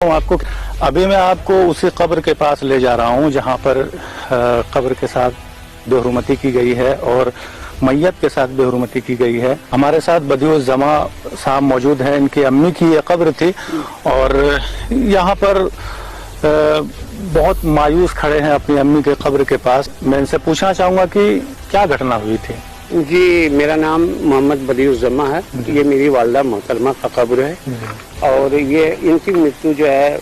हूँ आपको। अभी मैं आपको उसी कब्र के पास ले जा रहा हूँ जहाँ पर कब्र के साथ बेहुरमती की गई है और मैयत के साथ बेहुरमती की गई है। हमारे साथ बदिउज़्ज़मा साहब मौजूद हैं, इनकी अम्मी की ये कब्र थी और यहाँ पर बहुत मायूस खड़े हैं अपनी अम्मी के कब्र के पास। मैं इनसे पूछना चाहूँगा कि क्या घटना हुई थी। जी, मेरा नाम मोहम्मद बदिउज़्ज़मा है। ये मेरी वालदा मोहतरमा का कब्र है और ये इनकी मृत्यु जो है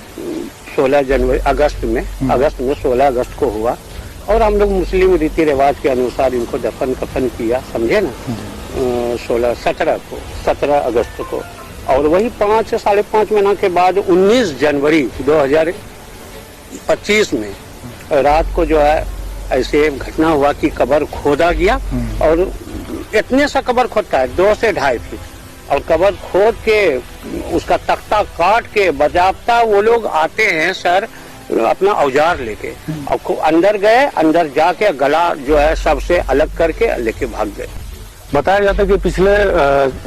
16 अगस्त में 16 अगस्त को हुआ और हम लोग मुस्लिम रीति रिवाज के अनुसार इनको दफन कफन किया, समझे ना, 17 अगस्त को। और वही 5 से 5.5 महीना के बाद 19 जनवरी 2025 में रात को जो है ऐसे घटना हुआ कि कब्र खोदा गया और इतने सा कब्र खोदता है 2 से 2.5 फीट और कब्र खोद के उसका तख्ता काट के बजाबता वो लोग आते हैं सर अपना औजार लेके और अंदर गए, अंदर जाके गला जो है सबसे अलग करके लेके भाग गए। बताया जाता है कि पिछले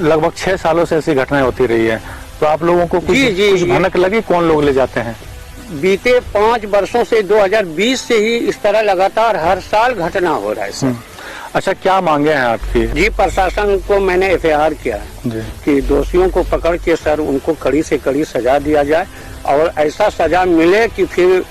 लगभग 6 सालों से ऐसी घटनाएं होती रही है, तो आप लोगों को कुछ भनक लगी कौन लोग ले जाते हैं? बीते 5 वर्षों से 2020 से ही इस तरह लगातार हर साल घटना हो रहा है सर। अच्छा, क्या मांगे हैं आपकी? जी, प्रशासन को मैंने FIR किया है कि दोषियों को पकड़ के सर उनको कड़ी से कड़ी सजा दिया जाए और ऐसा सजा मिले कि फिर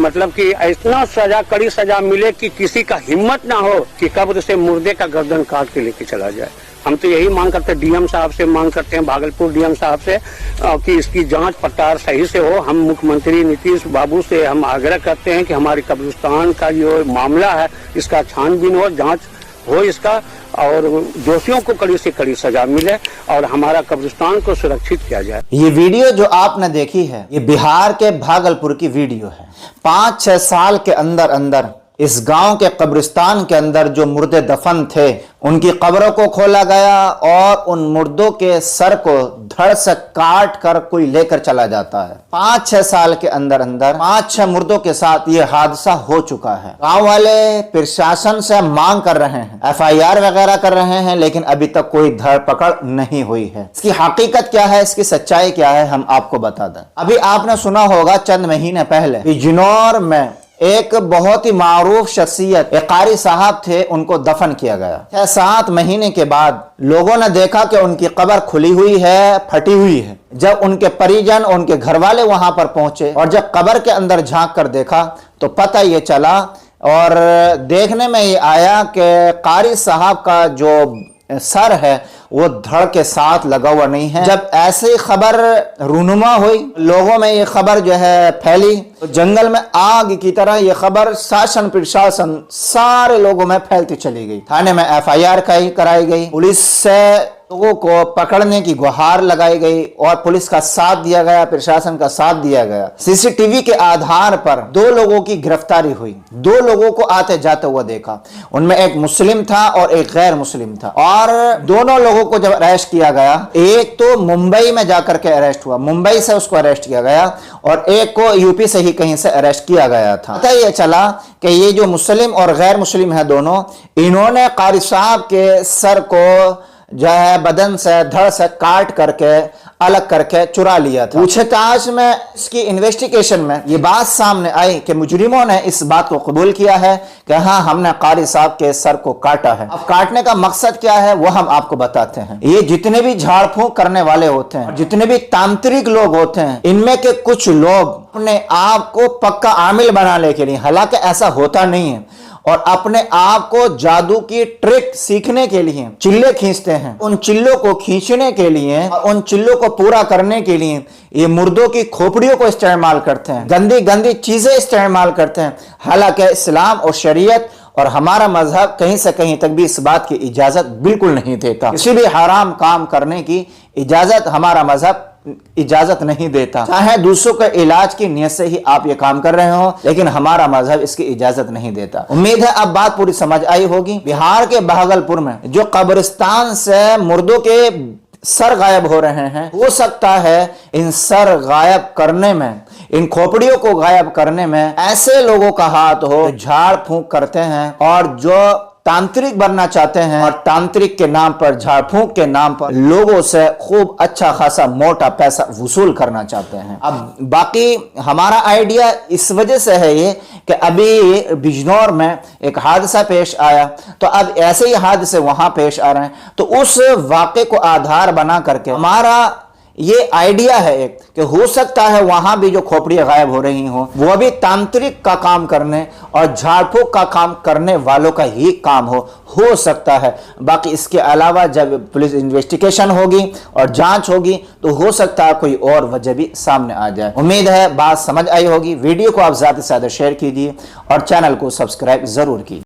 मतलब कि ऐसा सजा कड़ी सजा मिले कि किसी का हिम्मत ना हो कि कब्र से मुर्दे का गर्दन काट के लेके चला जाए। हम तो यही मांग करते हैं, DM साहब से मांग करते हैं, भागलपुर DM साहब से कि इसकी जांच पड़ताल सही से हो। हम मुख्यमंत्री नीतीश बाबू से हम आग्रह करते हैं कि हमारे कब्रिस्तान का जो मामला है इसका छानबीन हो, जांच हो इसका और दोषियों को कड़ी से कड़ी सजा मिले और हमारा कब्रिस्तान को सुरक्षित किया जाए। ये वीडियो जो आपने देखी है ये बिहार के भागलपुर की वीडियो है। 5-6 साल के अंदर अंदर इस गांव के कब्रिस्तान के अंदर जो मुर्दे दफन थे उनकी कब्रों को खोला गया और उन मुर्दों के सर को धड़ से काट कर कोई लेकर चला जाता है। 5-6 साल के अंदर अंदर 5-6 मुर्दों के साथ ये हादसा हो चुका है। गांव वाले प्रशासन से मांग कर रहे हैं, FIR वगैरह कर रहे हैं, लेकिन अभी तक कोई धरपकड़ नहीं हुई है। इसकी हकीकत क्या है, इसकी सच्चाई क्या है, हम आपको बता दें। अभी आपने सुना होगा चंद महीने पहले बिजनौर में एक बहुत ही मारूफ शख्सियत एक कारी साहब थे, उनको दफन किया गया। 6-7 महीने के बाद लोगों ने देखा कि उनकी कब्र खुली हुई है, फटी हुई है। जब उनके परिजन और उनके घर वाले वहां पर पहुंचे और जब कब्र के अंदर झांक कर देखा तो पता ये चला और देखने में ये आया कि कारी साहब का जो सर है वो धड़ के साथ लगा हुआ नहीं है। जब ऐसी खबर रूनुमा हुई, लोगों में ये खबर जो है फैली, तो जंगल में आग की तरह ये खबर शासन प्रशासन सारे लोगों में फैलती चली गई। थाने में FIR कराई गई, पुलिस से लोगों को पकड़ने की गुहार लगाई गई और पुलिस का साथ दिया गया, प्रशासन का साथ दिया गया। CCTV के आधार पर 2 लोगों की गिरफ्तारी हुई। 2 लोगों को आते जाते हुआ देखा, उनमें एक मुस्लिम था और एक गैर मुस्लिम था और दोनों लोगों को जब अरेस्ट किया गया, एक तो मुंबई में जाकर के अरेस्ट हुआ, मुंबई से उसको अरेस्ट किया गया और एक को UP से ही कहीं से अरेस्ट किया गया था। पता ये चला कि ये जो मुस्लिम और गैर मुस्लिम है दोनों, इन्होंने कारी साहब के सर को जो है बदन से धड़ से काट करके अलग करके चुरा लिया था। पूछताछ में इसकी इन्वेस्टिगेशन में ये बात सामने आई कि मुजरिमों ने इस बात को कबूल किया है कि हाँ, हमने कारी साहब के सर को काटा है। अब काटने का मकसद क्या है वो हम आपको बताते हैं। ये जितने भी झाड़ फूंक करने वाले होते हैं, जितने भी तांत्रिक लोग होते हैं, इनमें के कुछ लोग अपने आप को पक्का आमिल बनाने के लिए, हालांकि ऐसा होता नहीं है, और अपने आप को जादू की ट्रिक सीखने के लिए चिल्ले खींचते हैं। उन चिल्लों को खींचने के लिए, उन चिल्लों को पूरा करने के लिए ये मुर्दों की खोपड़ियों को इस्तेमाल करते हैं, गंदी गंदी चीजें इस्तेमाल करते हैं। हालांकि इस्लाम और शरीयत और हमारा मजहब कहीं से कहीं तक भी इस बात की इजाजत बिल्कुल नहीं देता। किसी भी हराम काम करने की इजाजत हमारा मजहब इजाजत नहीं देता। चाहे दूसरों के इलाज की नियत से ही आप ये काम कर रहे हो, लेकिन हमारा मजहब इसकी इजाजत नहीं देता। उम्मीद है अब बात पूरी समझ आई होगी। बिहार के भागलपुर में जो कब्रिस्तान से मुर्दों के सर गायब हो रहे हैं, हो सकता है इन सर गायब करने में, इन खोपड़ियों को गायब करने में ऐसे लोगों का हाथ हो, झाड़ फूंक करते हैं और जो तांत्रिक बनना चाहते हैं और तांत्रिक के नाम पर, झाड़ फूंक के नाम पर लोगों से खूब अच्छा खासा मोटा पैसा वसूल करना चाहते हैं। अब बाकी हमारा आइडिया इस वजह से है ये कि अभी बिजनौर में एक हादसा पेश आया, तो अब ऐसे ही हादसे वहां पेश आ रहे हैं, तो उस वाक़े को आधार बना करके हमारा ये आइडिया है एक कि हो सकता है वहां भी जो खोपड़ियां गायब हो रही हो वो भी तांत्रिक का काम करने और झाड़ फूंक का काम करने वालों का ही काम हो सकता है। बाकी इसके अलावा जब पुलिस इन्वेस्टिगेशन होगी और जांच होगी तो हो सकता है कोई और वजह भी सामने आ जाए। उम्मीद है बात समझ आई होगी। वीडियो को आप ज्यादा से ज्यादा शेयर कीजिए और चैनल को सब्सक्राइब जरूर कीजिए।